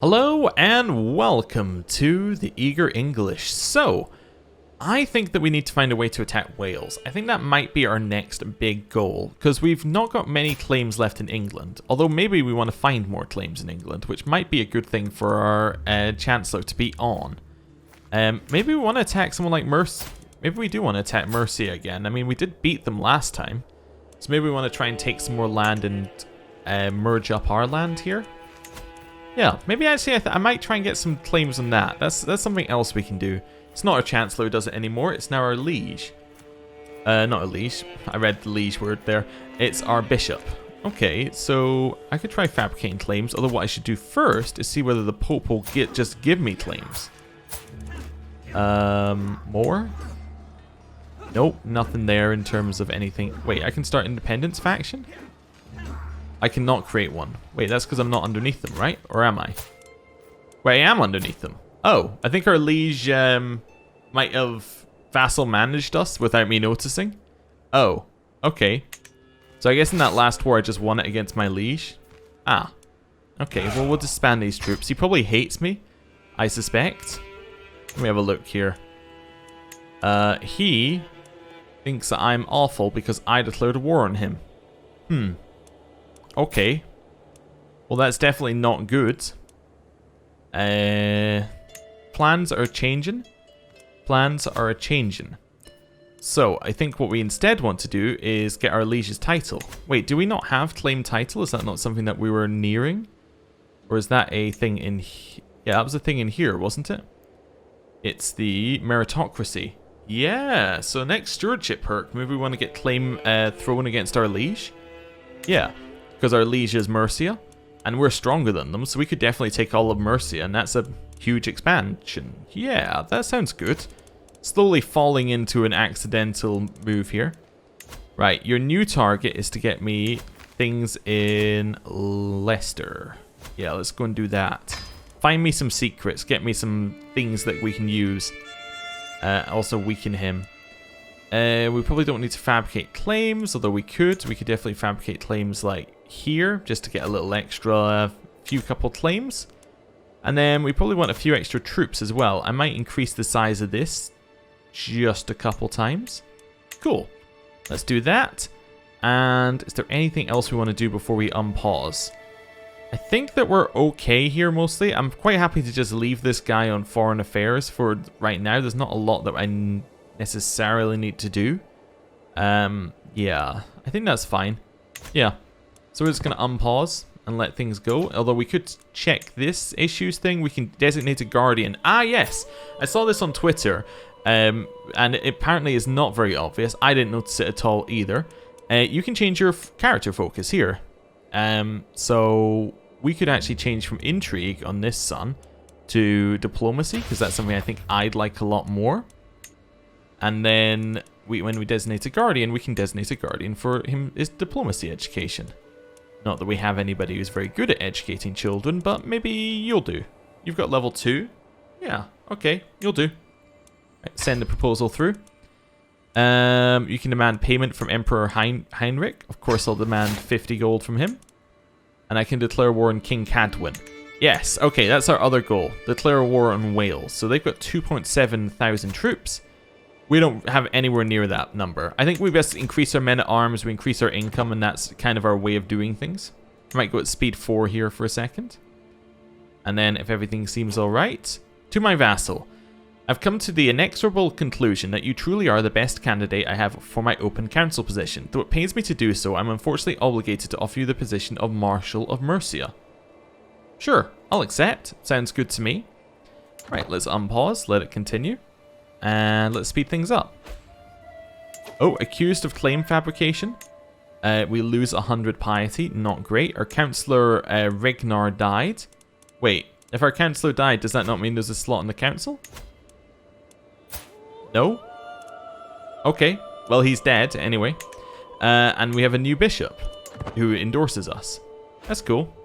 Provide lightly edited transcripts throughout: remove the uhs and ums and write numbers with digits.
Hello and welcome to the Eager English. So, I think that we need to find a way to attack Wales. I think that might be our next big goal, because we've not got many claims left in England, although maybe we want to find more claims in England, which might be a good thing for our Chancellor to be on. Maybe we want to attack someone like Mercia. Maybe we do want to attack Mercia again. I mean, we did beat them last time, so maybe we want to try and take some more land and merge up our land here. Yeah, maybe actually I might try and get some claims on that. That's something else we can do. It's not our Chancellor who does it anymore. It's now our Liege. Not a Liege. I read the Liege word there. It's our Bishop. Okay, so I could try fabricating claims. Although what I should do first is see whether the Pope will just give me claims. More? Nope, nothing there in terms of anything. Wait, I can start independence faction? I cannot create one. Wait, that's because I'm not underneath them, right? Or am I? Wait, I am underneath them. Oh, I think our liege might have vassal managed us without me noticing. Oh, okay. So I guess in that last war I just won it against my liege. Ah, okay. Well, we'll disband these troops. He probably hates me, I suspect. Let me have a look here. He thinks that I'm awful because I declared a war on him. Okay. Well, that's definitely not good. Plans are changing. Plans are changing. So, I think what we instead want to do is get our liege's title. Wait, do we not have claim title? Is that not something that we were nearing? Or is that a thing in here? Yeah, that was a thing in here, wasn't it? It's the Meritocracy. Yeah, so next stewardship perk, maybe we want to get claim thrown against our liege. Yeah. Because our liege is Mercia, and we're stronger than them, so we could definitely take all of Mercia, and that's a huge expansion. Yeah, that sounds good. Slowly falling into an accidental move here. Right, your new target is to get me things in Leicester. Yeah, let's go and do that. Find me some secrets, get me some things that we can use. Also weaken him. We probably don't need to fabricate claims, although we could. We could definitely fabricate claims like here, just to get a little extra, few couple claims. And then we probably want a few extra troops as well. I might increase the size of this just a couple times. Cool. Let's do that. And is there anything else we want to do before we unpause? I think that we're okay here mostly. I'm quite happy to just leave this guy on foreign affairs for right now. There's not a lot that I necessarily need to do. Yeah, I think that's fine. Yeah. So we're just going to unpause and let things go. Although we could check this issues thing. We can designate a guardian. Ah, yes. I saw this on Twitter. And it apparently is not very obvious. I didn't notice it at all either. You can change your character focus here. So we could actually change from intrigue on this son to diplomacy, because that's something I think I'd like a lot more. And then when we designate a guardian, we can designate a guardian for his diplomacy education. Not that we have anybody who's very good at educating children, but maybe you'll do. You've got level 2. Yeah, okay, you'll do. Right, send the proposal through. You can demand payment from Emperor Heinrich. Of course, I'll demand 50 gold from him. And I can declare war on King Cadwin. Yes, okay, that's our other goal. Declare war on Wales. So they've got 2.7 thousand troops. We don't have anywhere near that number. I think we best increase our men-at-arms, we increase our income, and that's kind of our way of doing things. I might go at speed 4 here for a second. And then, if everything seems alright, to my vassal. I've come to the inexorable conclusion that you truly are the best candidate I have for my open council position. Though it pains me to do so, I'm unfortunately obligated to offer you the position of Marshal of Mercia. Sure, I'll accept. Sounds good to me. Right, let's unpause, let it continue. And let's speed things up. Oh, accused of claim fabrication. We lose 100 piety. Not great. Our councillor Regnar died. Wait, if our councillor died, does that not mean there's a slot in the council? No? Okay. Well, he's dead anyway. And we have a new bishop who endorses us. That's cool.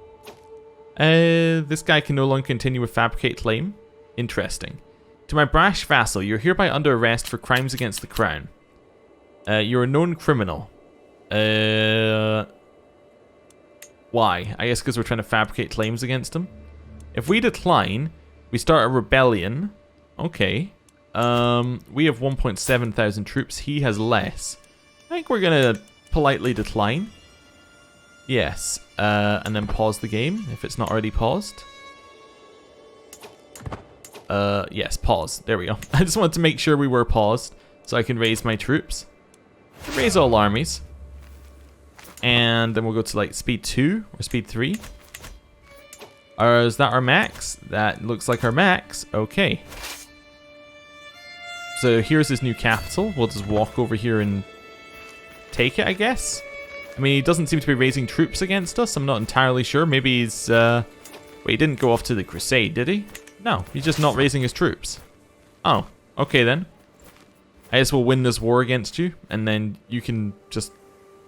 This guy can no longer continue with fabricate claim. Interesting. To my brash vassal, you're hereby under arrest for crimes against the crown. You're a known criminal. Why? I guess because we're trying to fabricate claims against him. If we decline, we start a rebellion. Okay. We have 1.7 thousand troops. He has less. I think we're going to politely decline. Yes. And then pause the game if it's not already paused. Yes, pause. There we go. I just wanted to make sure we were paused so I can raise my troops. Raise all armies. And then we'll go to like speed 2 or speed 3. Or is that our max? That looks like our max. Okay. So here's his new capital. We'll just walk over here and take it, I guess. I mean, he doesn't seem to be raising troops against us. I'm not entirely sure. Maybe he's... Wait, he didn't go off to the Crusade, did he? No, he's just not raising his troops. Oh, okay then. I guess we'll win this war against you, and then you can just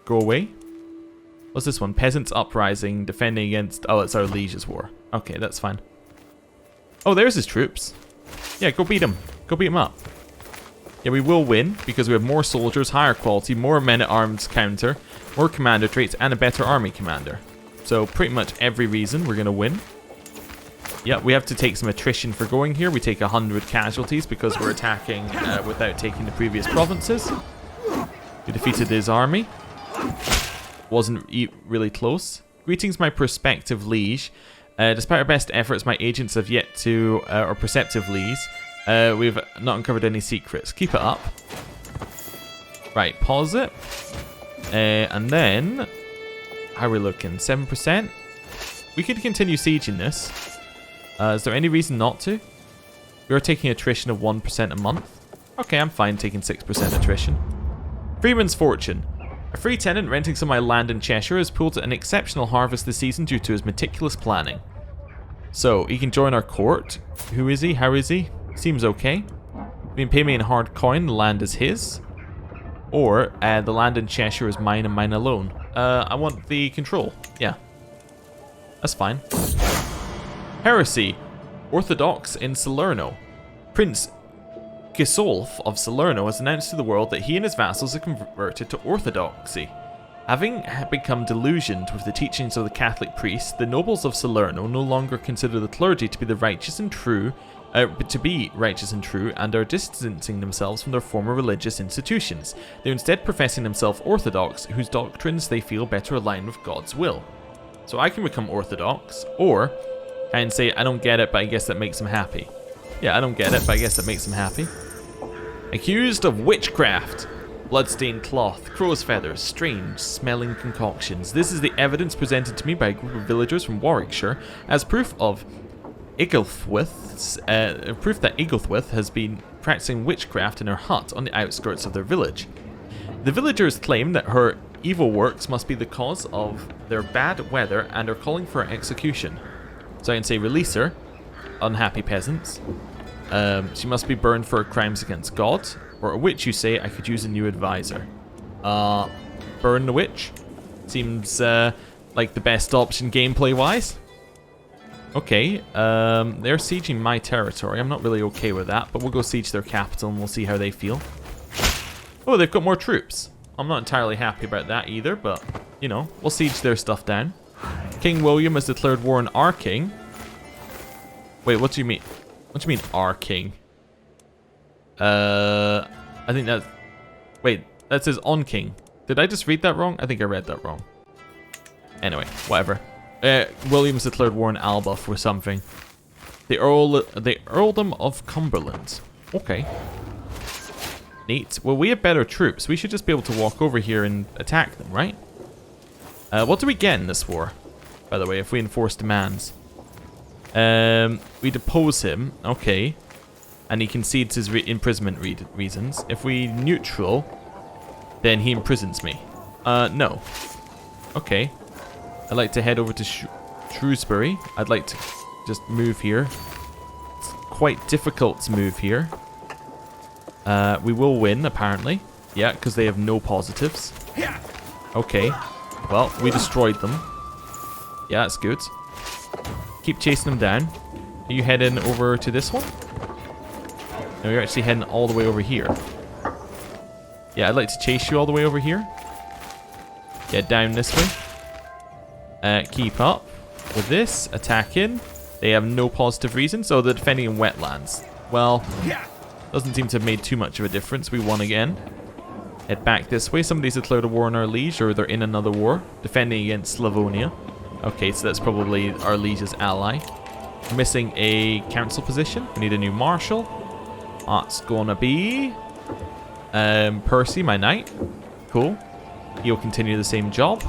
go away. What's this one? Peasants Uprising, defending against... Oh, it's our Liege's War. Okay, that's fine. Oh, there's his troops. Yeah, go beat him. Go beat him up. Yeah, we will win, because we have more soldiers, higher quality, more men-at-arms counter, more commander traits, and a better army commander. So, pretty much every reason we're going to win. Yeah, we have to take some attrition for going here. We take 100 casualties because we're attacking without taking the previous provinces. We defeated his army. Wasn't really close. Greetings, my prospective liege. Despite our best efforts, my agents have yet to, or perceptive liege, we've not uncovered any secrets. Keep it up. Right, pause it. And then, how are we looking? 7%? We could continue sieging this. Is there any reason not to? We are taking attrition of 1% a month. Okay, I'm fine taking 6% attrition. Freeman's Fortune. A free tenant renting some of my land in Cheshire has pulled an exceptional harvest this season due to his meticulous planning. So, he can join our court. Who is he? How is he? Seems okay. You can pay me in hard coin, the land is his. Or, the land in Cheshire is mine and mine alone. I want the control. Yeah. That's fine. Heresy. Orthodox in Salerno. Prince Gisolf of Salerno has announced to the world that he and his vassals are converted to Orthodoxy. Having become delusioned with the teachings of the Catholic priests, the nobles of Salerno no longer consider the clergy to be righteous and true, and are distancing themselves from their former religious institutions. They're instead professing themselves Orthodox, whose doctrines they feel better align with God's will. So I can become Orthodox, or I can say, I don't get it, but I guess that makes him happy. Yeah, I don't get it, but I guess that makes him happy. Accused of witchcraft. Bloodstained cloth, crow's feathers, strange smelling concoctions. This is the evidence presented to me by a group of villagers from Warwickshire as proof that Igglethwith has been practicing witchcraft in her hut on the outskirts of their village. The villagers claim that her evil works must be the cause of their bad weather and are calling for her execution. So I can say release her, unhappy peasants. She must be burned for her crimes against God. Or a witch, you say, I could use a new advisor. Burn the witch. Seems like the best option gameplay-wise. Okay, they're sieging my territory. I'm not really okay with that, but we'll go siege their capital and we'll see how they feel. Oh, they've got more troops. I'm not entirely happy about that either, but, you know, we'll siege their stuff down. King William has declared war on our king. Wait, what do you mean? What do you mean, our king? I think that's... Wait, that says on king. Did I just read that wrong? I think I read that wrong. Anyway, whatever. William's declared war on Alba for something. The Earldom of Cumberland. Okay. Neat. Well, we have better troops. We should just be able to walk over here and attack them, right? What do we get in this war, by the way, if we enforce demands? We depose him. Okay. And he concedes his imprisonment reasons. If we neutral, then he imprisons me. No. Okay. I'd like to head over to Shrewsbury. I'd like to just move here. It's quite difficult to move here. We will win, apparently. Yeah, because they have no positives. Okay. Well, we destroyed them. Yeah, that's good. Keep chasing them down. Are you heading over to this one? No, you're actually heading all the way over here. Yeah, I'd like to chase you all the way over here. Yeah, down this way. Keep up with this. Attack in. They have no positive reason, so they're defending in wetlands. Well, doesn't seem to have made too much of a difference. We won again. Head back this way. Somebody's declared a war on our liege, or they're in another war. Defending against Slavonia. Okay, so that's probably our liege's ally. We're missing a council position. We need a new marshal. That's gonna be Percy, my knight. Cool. He'll continue the same job.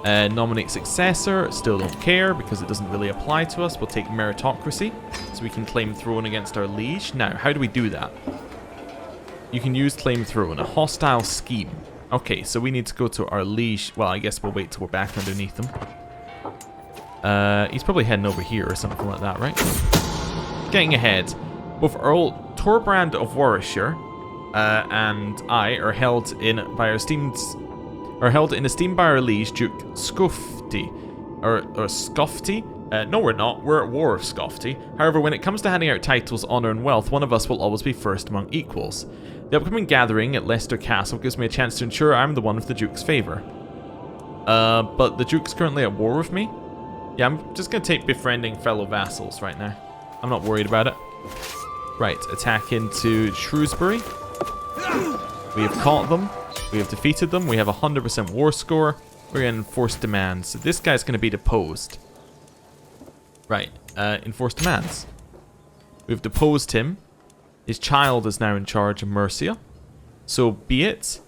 Nominate successor. Still don't care because it doesn't really apply to us. We'll take Meritocracy so we can claim throne against our liege. Now, how do we do that? You can use claim throne. A hostile scheme. Okay, so we need to go to our liege. Well, I guess we'll wait till we're back underneath him. He's probably heading over here or something like that, right? Getting ahead. Both Earl Torbrand of Warwickshire and I are held in esteem by our liege Duke Scofty, or Scofty. No, we're not. We're at war with Scofty. However, when it comes to handing out titles, honor, and wealth, one of us will always be first among equals. The upcoming gathering at Leicester Castle gives me a chance to ensure I'm the one with the Duke's favour. But the Duke's currently at war with me. Yeah, I'm just going to take befriending fellow vassals right now. I'm not worried about it. Right, attack into Shrewsbury. We have caught them. We have defeated them. We have a 100% war score. We're going to enforce demands. So this guy's going to be deposed. Right, enforce demands. We've deposed him. His child is now in charge of Mercia. So be it.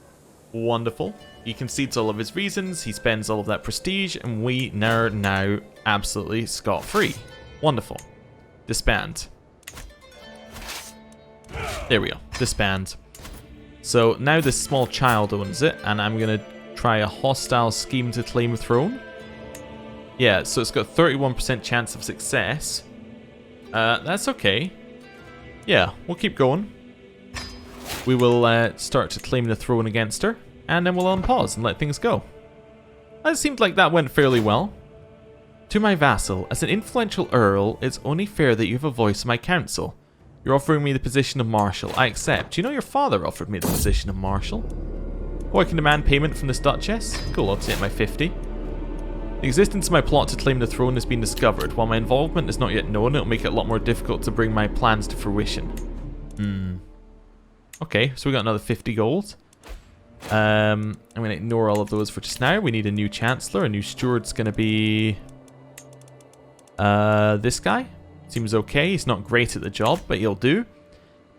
Wonderful. He concedes all of his reasons. He spends all of that prestige. And we are now absolutely scot-free. Wonderful. Disband. There we go. Disband. So now this small child owns it. And I'm going to try a hostile scheme to claim a throne. Yeah, so it's got 31% chance of success. That's okay. Yeah, we'll keep going. We will start to claim the throne against her. And then we'll unpause and let things go. It seemed like that went fairly well. To my vassal, as an influential earl, it's only fair that you have a voice in my council. You're offering me the position of marshal. I accept. You know your father offered me the position of marshal. Oh, I can demand payment from this duchess? Cool, I'll take my 50. The existence of my plot to claim the throne has been discovered. While my involvement is not yet known, it'll make it a lot more difficult to bring my plans to fruition. Okay, so we got another 50 gold. I'm going to ignore all of those for just now. We need a new chancellor. A new steward's going to be this guy. Seems okay. He's not great at the job, but he'll do.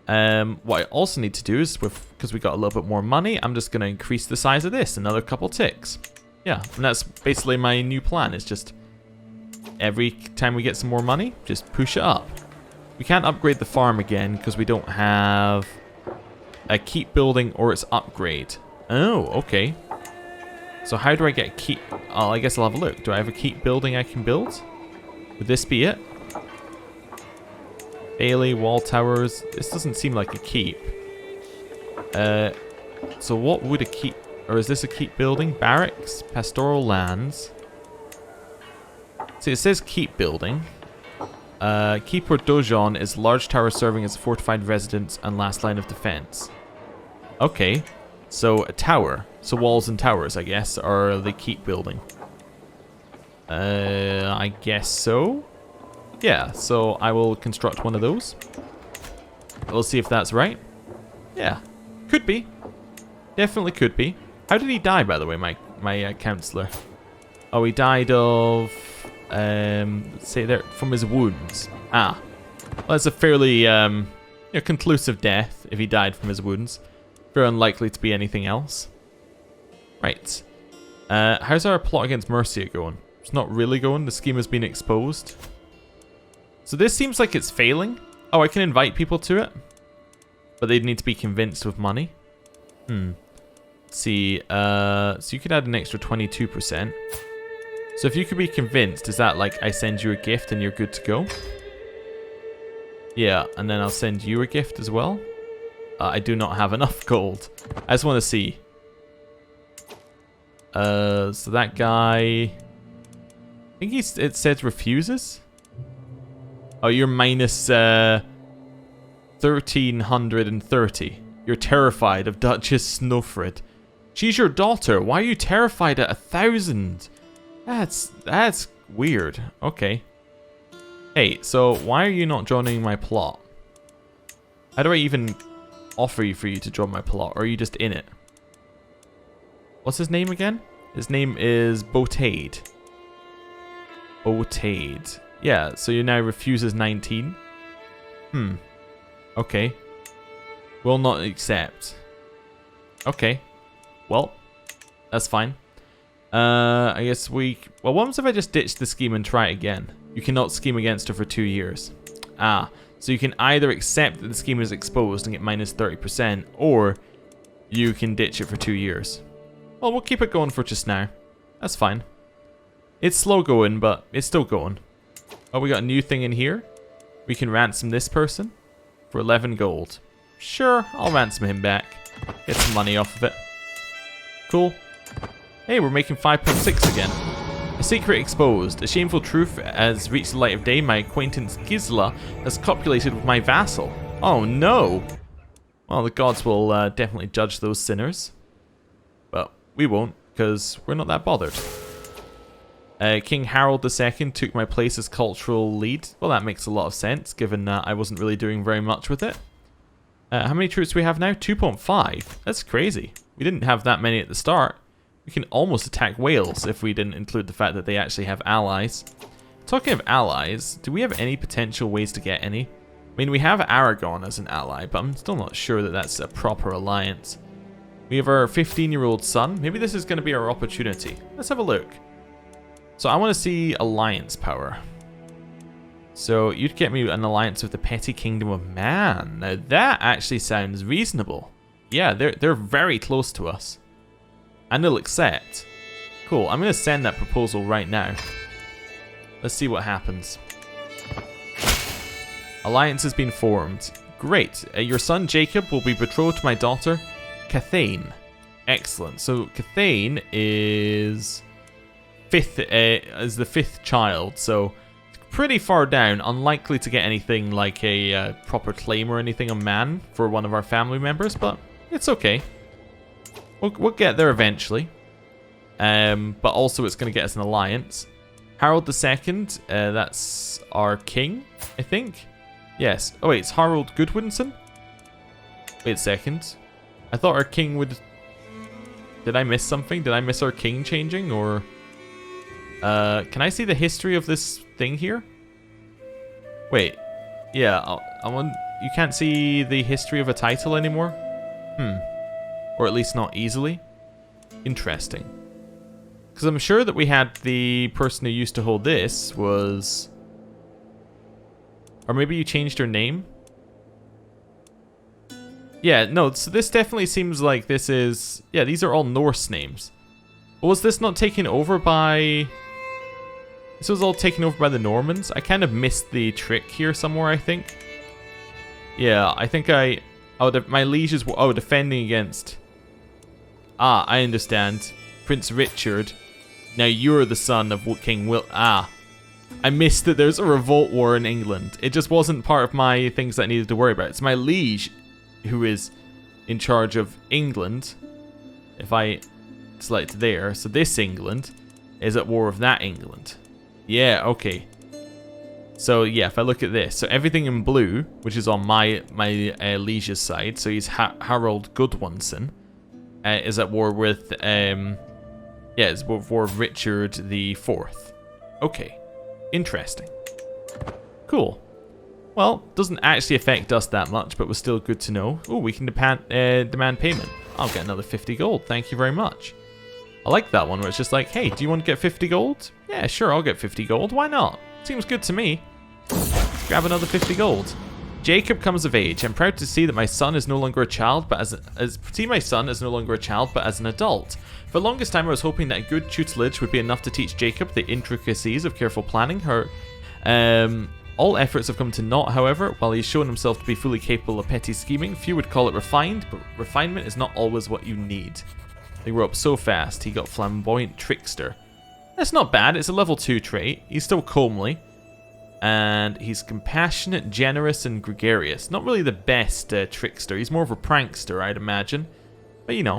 What I also need to do is, because we got a little bit more money, I'm just going to increase the size of this. Another couple ticks. Yeah, and that's basically my new plan. It's just every time we get some more money, just push it up. We can't upgrade the farm again because we don't have a keep building or its upgrade. Oh, okay. So how do I get keep? Oh, I guess I'll have a look. Do I have a keep building I can build? Would this be it? Bailey, wall towers. This doesn't seem like a keep. So what would a keep... Or is this a keep building? Barracks, pastoral lands. See, it says keep building. Keep or dojon is large tower serving as a fortified residence and last line of defense. Okay, so a tower. So walls and towers, I guess, are the keep building. I guess so. Yeah, so I will construct one of those. We'll see if that's right. Yeah, could be. Definitely could be. How did he die, by the way, my counselor? Oh, he died of, let's say there, from his wounds. Ah, well, that's a fairly conclusive death if he died from his wounds. Very unlikely to be anything else. Right. How's our plot against Mercia going? It's not really going. The scheme has been exposed. So this seems like it's failing. Oh, I can invite people to it. But they'd need to be convinced with money. Let's see. So you could add an extra 22%. So if you could be convinced, is that like I send you a gift and you're good to go? Yeah, and then I'll send you a gift as well. I do not have enough gold. I just want to see. So that guy... I think it says refuses. Oh, you're minus 1,330. You're terrified of Duchess Snowfred. She's your daughter. Why are you terrified at 1,000? That's weird. Okay. Hey, so why are you not joining my plot? How do I even offer you for you to join my plot? Or are you just in it? What's his name again? His name is Botade. Botade. Yeah, so you now refuses 19. Okay. Will not accept. Okay. Well, that's fine. I guess we... Well, what if I just ditch the scheme and try it again? You cannot scheme against her for 2 years. Ah, so you can either accept that the scheme is exposed and get minus 30%, or you can ditch it for 2 years. Well, we'll keep it going for just now. That's fine. It's slow going, but it's still going. Oh, we got a new thing in here. We can ransom this person for 11 gold. Sure, I'll ransom him back. Get some money off of it. Cool. Hey, we're making 5.6 again. A secret exposed. A shameful truth has reached the light of day. My acquaintance Gisela has copulated with my vassal. Oh no! Well, the gods will definitely judge those sinners. But we won't, because we're not that bothered. King Harold II took my place as cultural lead. Well, that makes a lot of sense, given that I wasn't really doing very much with it. How many troops do we have now? 2.5. That's crazy. We didn't have that many at the start. We can almost attack Wales if we didn't include the fact that they actually have allies. Talking of allies, do we have any potential ways to get any? I mean, we have Aragon as an ally, but I'm still not sure that that's a proper alliance. We have our 15-year-old son. Maybe this is going to be our opportunity. Let's have a look. So I want to see alliance power. So you'd get me an alliance with the petty kingdom of Man. Now that actually sounds reasonable. Yeah, they're very close to us. And they'll accept. Cool, I'm going to send that proposal right now. Let's see what happens. Alliance has been formed. Great. Your son Jacob will be betrothed to my daughter Cathane. Excellent. So Cathane is the 5th child. So pretty far down. Unlikely to get anything like a proper claim or anything on Man for one of our family members, but it's okay. We'll get there eventually. But also it's going to get us an alliance. Harold II, that's our king, I think. Yes. Oh wait, it's Harold Goodwinson? Wait a second. I thought our king would... Did I miss something? Did I miss our king changing? Or... can I see the history of this thing here? Wait. Yeah, I want... You can't see the history of a title anymore? Or at least not easily. Interesting. Because I'm sure that we had the person who used to hold this was... Or maybe you changed her name? Yeah, no, so this definitely seems like this is... Yeah, these are all Norse names. But was this not taken over by... This was all taken over by the Normans? I kind of missed the trick here somewhere, I think. Yeah, I think my lieges were... Oh, defending against... Ah, I understand. Prince Richard. Now you're the son of King Will... Ah. I missed that there's a revolt war in England. It just wasn't part of my things that I needed to worry about. It's my liege who is in charge of England. If I select there. So this England is at war with that England. Yeah, okay. So yeah, if I look at this. So everything in blue, which is on my liege's side. So he's Harold Goodwinson. Is at war with, is at war with Richard IV. Okay, interesting. Cool. Well, doesn't actually affect us that much, but was still good to know. Oh, we can demand payment. I'll get another 50 gold. Thank you very much. I like that one where it's just like, hey, do you want to get 50 gold? Yeah, sure, I'll get 50 gold. Why not? Seems good to me. Grab another 50 gold. Jacob comes of age. I'm proud to see that my son is no longer a child, but as no longer a child, but as an adult. For the longest time, I was hoping that a good tutelage would be enough to teach Jacob the intricacies of careful planning. All efforts have come to naught, however. While he's shown himself to be fully capable of petty scheming, few would call it refined, but refinement is not always what you need. They grew up so fast. He got flamboyant trickster. That's not bad. It's a level 2 trait. He's still comely. And he's compassionate, generous, and gregarious. Not really the best trickster. He's more of a prankster, I'd imagine. But you know,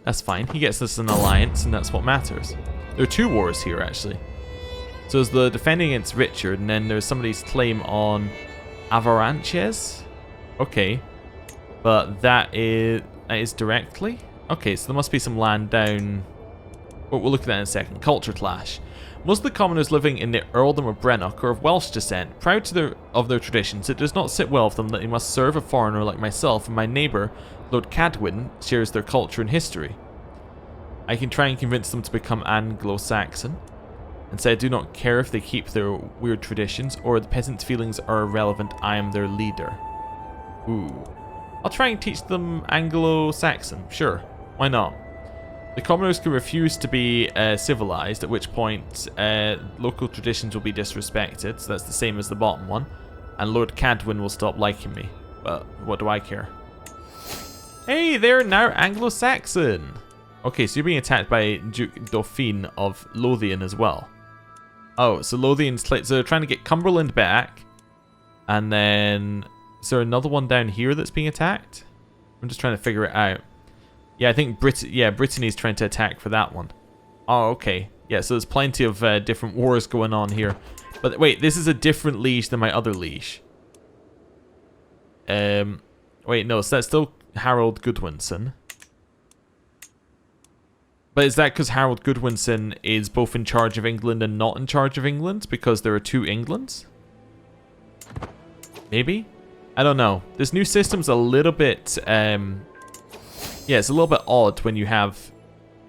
that's fine. He gets us an alliance, and that's what matters. There are 2 wars here, actually. So there's the defending against Richard, and then there's somebody's claim on Avaranches. Okay. But that is directly? Okay, so there must be some land down... We'll look at that in a second. Culture clash. Most of the commoners living in the earldom of Brenock are of Welsh descent. Proud of their traditions, it does not sit well with them that they must serve a foreigner like myself, and my neighbour, Lord Cadwyn, shares their culture and history. I can try and convince them to become Anglo-Saxon, and say I do not care if they keep their weird traditions, or the peasants' feelings are irrelevant, I am their leader. Ooh. I'll try and teach them Anglo-Saxon, sure, why not? The commoners can refuse to be civilized, at which point local traditions will be disrespected, so that's the same as the bottom one, and Lord Cadwyn will stop liking me, but what do I care? Hey, they're now Anglo-Saxon! Okay, so you're being attacked by Duke Dauphine of Lothian as well. Oh, so Lothian's... So they're trying to get Cumberland back, and then... Is there another one down here that's being attacked? I'm just trying to figure it out. Yeah, I think Brittany's trying to attack for that one. Oh, okay. Yeah, so there's plenty of different wars going on here. But wait, this is a different liege than my other liege. Wait, no, so that's still Harold Goodwinson. But is that because Harold Goodwinson is both in charge of England and not in charge of England? Because there are two Englands? Maybe? I don't know. This new system's a little bit... yeah, it's a little bit odd when you have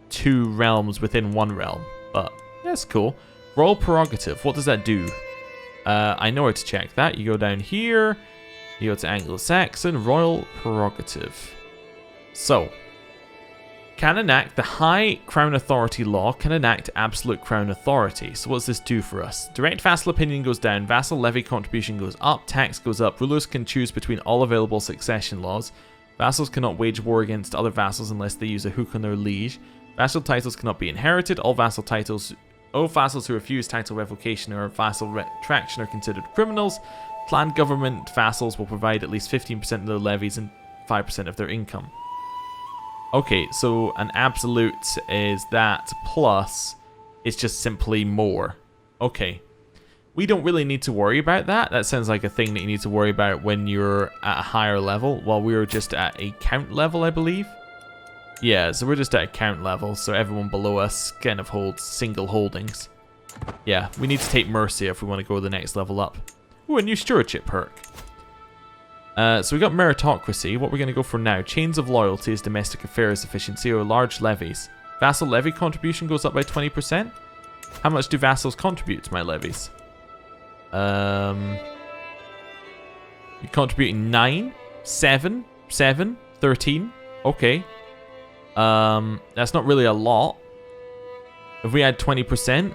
two realms within one realm. But that's cool. Royal Prerogative. What does that do? I know where to check that. You go down here. You go to Anglo-Saxon. Royal Prerogative. So... can enact the High Crown Authority law, can enact absolute Crown Authority. So what does this do for us? Direct vassal opinion goes down, vassal levy contribution goes up, tax goes up, rulers can choose between all available succession laws, vassals cannot wage war against other vassals unless they use a hook on their liege, vassal titles cannot be inherited, all vassals who refuse title revocation or vassal retraction are considered criminals, clan government vassals will provide at least 15% of their levies and 5% of their income. Okay, so an absolute is that, plus it's just simply more. Okay. We don't really need to worry about that. That sounds like a thing that you need to worry about when you're at a higher level, while we're just at a count level, I believe. Yeah, so we're just at a count level, so everyone below us kind of holds single holdings. Yeah, we need to take Mercia if we want to go the next level up. Ooh, a new stewardship perk. So we got Meritocracy. What we're going to go for now. Chains of Loyalty is domestic affairs efficiency or large levies. Vassal levy contribution goes up by 20%. How much do vassals contribute to my levies? You're contributing 9, 7, 7, 13. Okay. That's not really a lot. If we add 20%.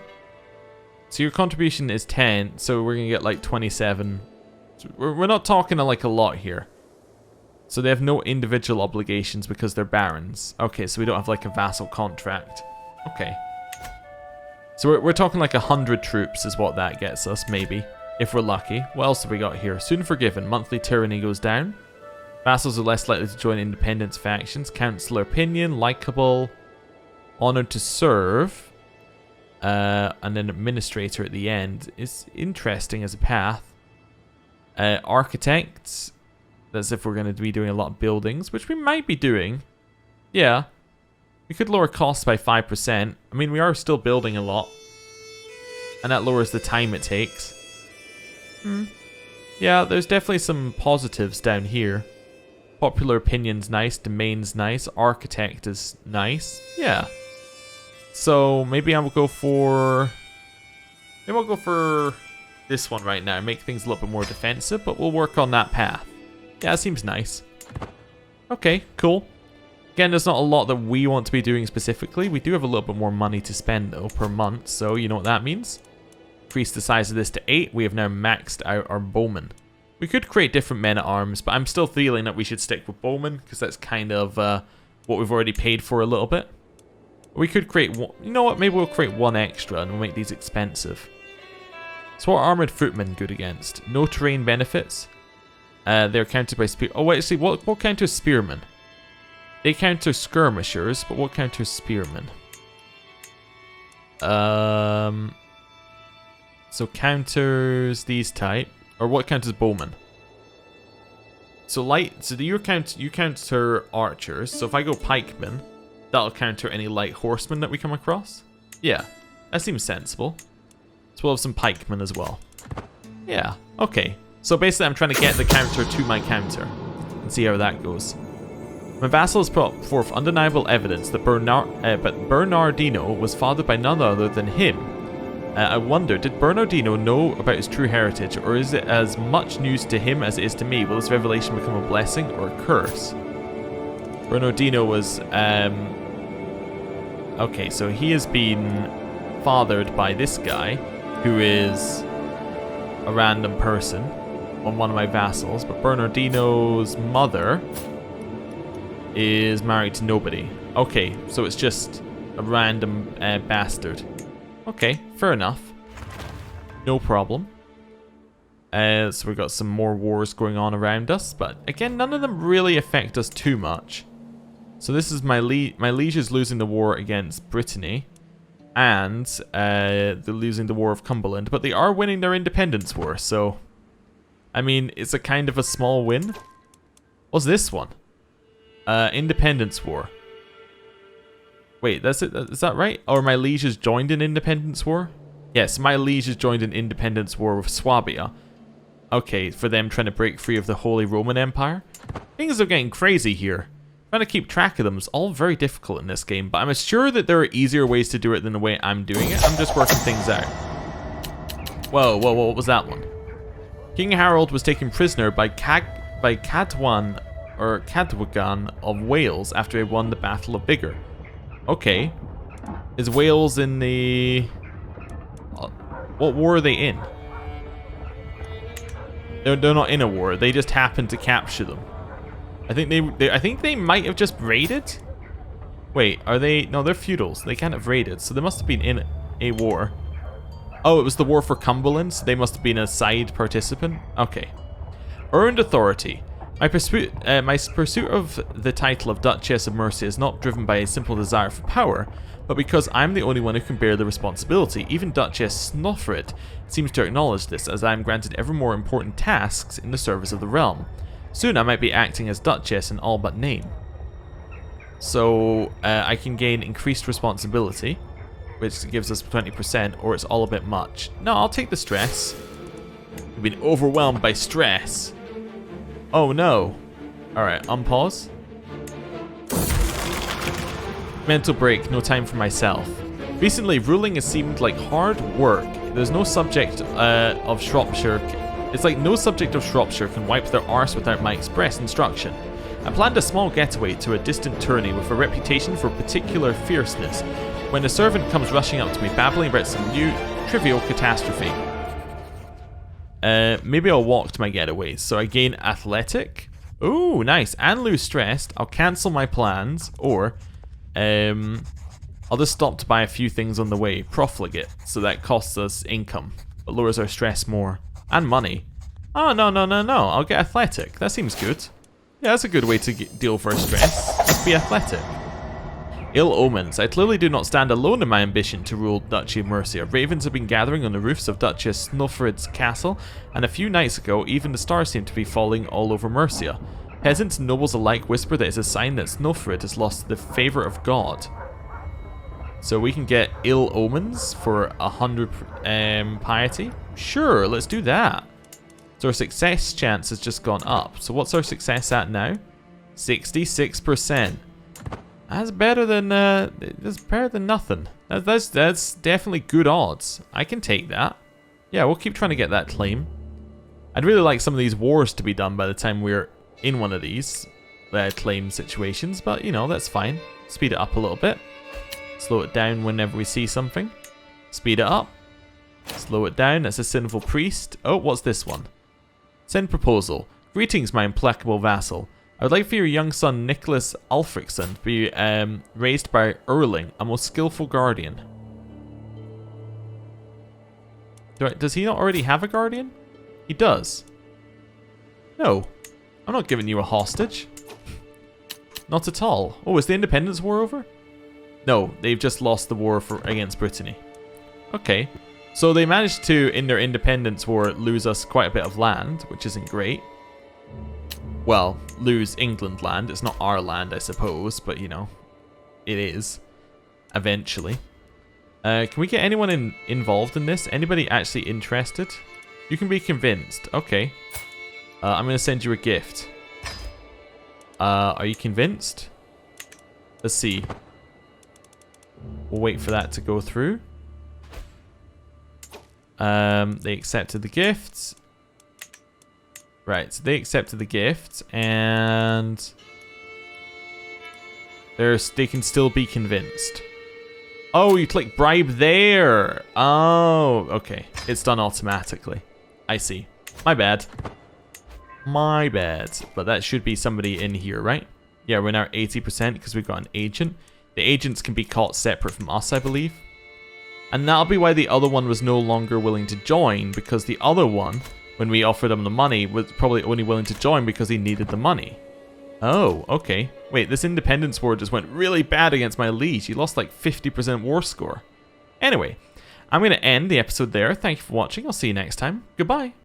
So your contribution is 10. So we're going to get like 27. So we're not talking like a lot here. So they have no individual obligations because they're barons. Okay, so we don't have like a vassal contract. Okay. So we're talking like 100 troops is what that gets us, maybe. If we're lucky. What else have we got here? Soon forgiven. Monthly tyranny goes down. Vassals are less likely to join independence factions. Councillor opinion. Likeable. Honored to serve. And then administrator at the end is interesting as a path. Architects. That's if we're going to be doing a lot of buildings, which we might be doing. Yeah. We could lower costs by 5%. I mean, we are still building a lot. And that lowers the time it takes. Yeah, there's definitely some positives down here. Popular opinion's nice. Domain's nice. Architect is nice. Yeah. So, maybe I'll go for... Maybe I'll go for this one right now. Make things a little bit more defensive, but we'll work on that path. Yeah, that seems nice. Okay, cool. Again, there's not a lot that we want to be doing specifically. We do have a little bit more money to spend, though, per month. So, you know what that means. Increase the size of this to 8. We have now maxed out our bowmen. We could create different men-at-arms, but I'm still feeling that we should stick with bowmen, because that's kind of what we've already paid for a little bit. We could create one. You know what? Maybe we'll create one extra, and we'll make these expensive. So what are armored footmen good against? No terrain benefits. They're countered by spear. Oh, wait, see, what counters spearmen? They counter skirmishers, but what counters spearmen? So counters these type, or what counters bowmen? So you counter archers. So if I go pikemen, that'll counter any light horsemen that we come across. Yeah, that seems sensible. So we'll have some pikemen as well. Yeah, okay. So basically I'm trying to get the counter to my counter and see how that goes. My vassal has brought forth undeniable evidence that Bernardino was fathered by none other than him. I wonder, did Bernardino know about his true heritage, or is it as much news to him as it is to me? Will this revelation become a blessing or a curse? Bernardino was... okay, so he has been fathered by this guy, who is a random person on one of my vassals, but Bernardino's mother is married to nobody. Okay, so it's just a random bastard. Okay, fair enough. No problem. So we've got some more wars going on around us, but again, none of them really affect us too much. So this is my lieges losing the war against Brittany, and they're losing the War of Cumberland, but they are winning their independence war, so... I mean, it's a kind of a small win. What's this one? Independence War. Wait, that's it? Is that right? Or my lieges joined an independence war? Yes, my lieges joined an independence war with Swabia. Okay, for them trying to break free of the Holy Roman Empire. Things are getting crazy here. Trying to keep track of them is all very difficult in this game, but I'm sure that there are easier ways to do it than the way I'm doing it. I'm just working things out. Whoa, what was that one? King Harold was taken prisoner by Cadwagan of Wales after he won the Battle of Biggar. Okay. Is Wales in the... what war are they in? They're not in a war. They just happened to capture them. I think they might have just raided? Wait, are they... No, they're feudals. They can't have raided, so they must have been in a war. Oh, it was the war for Cumberland, so they must have been a side participant? Okay. Earned authority. My pursuit of the title of Duchess of Mercia is not driven by a simple desire for power, but because I'm the only one who can bear the responsibility. Even Duchess Snofrid seems to acknowledge this, as I am granted ever more important tasks in the service of the realm. Soon I might be acting as Duchess in all but name. So I can gain increased responsibility, which gives us 20%, or it's all a bit much. No, I'll take the stress. We've been overwhelmed by stress. Oh no. Alright, unpause. Mental break, no time for myself. Recently, ruling has seemed like hard work. There's no subject of Shropshire. It's like no subject of Shropshire can wipe their arse without my express instruction. I planned a small getaway to a distant tourney with a reputation for particular fierceness, when a servant comes rushing up to me, babbling about some new trivial catastrophe. Maybe I'll walk to my getaways. So I gain athletic. Ooh, nice. And lose stress. I'll cancel my plans. Or, I'll just stop to buy a few things on the way. Profligate. So that costs us income, but lowers our stress more. And money. Oh, no. I'll get athletic. That seems good. Yeah, that's a good way to deal with our stress. Just be athletic. Ill omens. I clearly do not stand alone in my ambition to rule Duchy of Mercia. Ravens have been gathering on the roofs of Duchess Snofrid's castle, and a few nights ago, even the stars seem to be falling all over Mercia. Peasants and nobles alike whisper that it's a sign that Snofrid has lost the favour of God. So we can get ill omens for 100 piety? Sure, let's do that. So our success chance has just gone up. So what's our success at now? 66%. That's better than nothing. That's definitely good odds. I can take that. Yeah, we'll keep trying to get that claim. I'd really like some of these wars to be done by the time we're in one of these claim situations, but you know, that's fine. Speed it up a little bit. Slow it down whenever we see something. Speed it up. Slow it down. That's a sinful priest. Oh, what's this one? Send proposal. Greetings, my implacable vassal. I would like for your young son, Nicholas Alfricsson, to be raised by Erling, a most skillful guardian. Does he not already have a guardian? He does. No. I'm not giving you a hostage. Not at all. Oh, is the Independence War over? No, they've just lost the war against Brittany. Okay. So they managed to, in their independence war, lose us quite a bit of land, which isn't great. Well, lose England land. It's not our land, I suppose, but you know, it is. Eventually. Can we get anyone involved in this? Anybody actually interested? You can be convinced. Okay. I'm going to send you a gift. Are you convinced? Let's see. We'll wait for that to go through. They accepted the gifts. Right, so they accepted the gift, and they can still be convinced. Oh, you click bribe there. Oh, okay. It's done automatically. I see. My bad. My bad. But that should be somebody in here, right? Yeah, we're now 80% because we've got an agent. The agents can be caught separate from us, I believe. And that'll be why the other one was no longer willing to join, because the other one, when we offered him the money, was probably only willing to join because he needed the money. Oh, okay. Wait, this independence war just went really bad against my liege. He lost like 50% war score. Anyway, I'm going to end the episode there. Thank you for watching. I'll see you next time. Goodbye.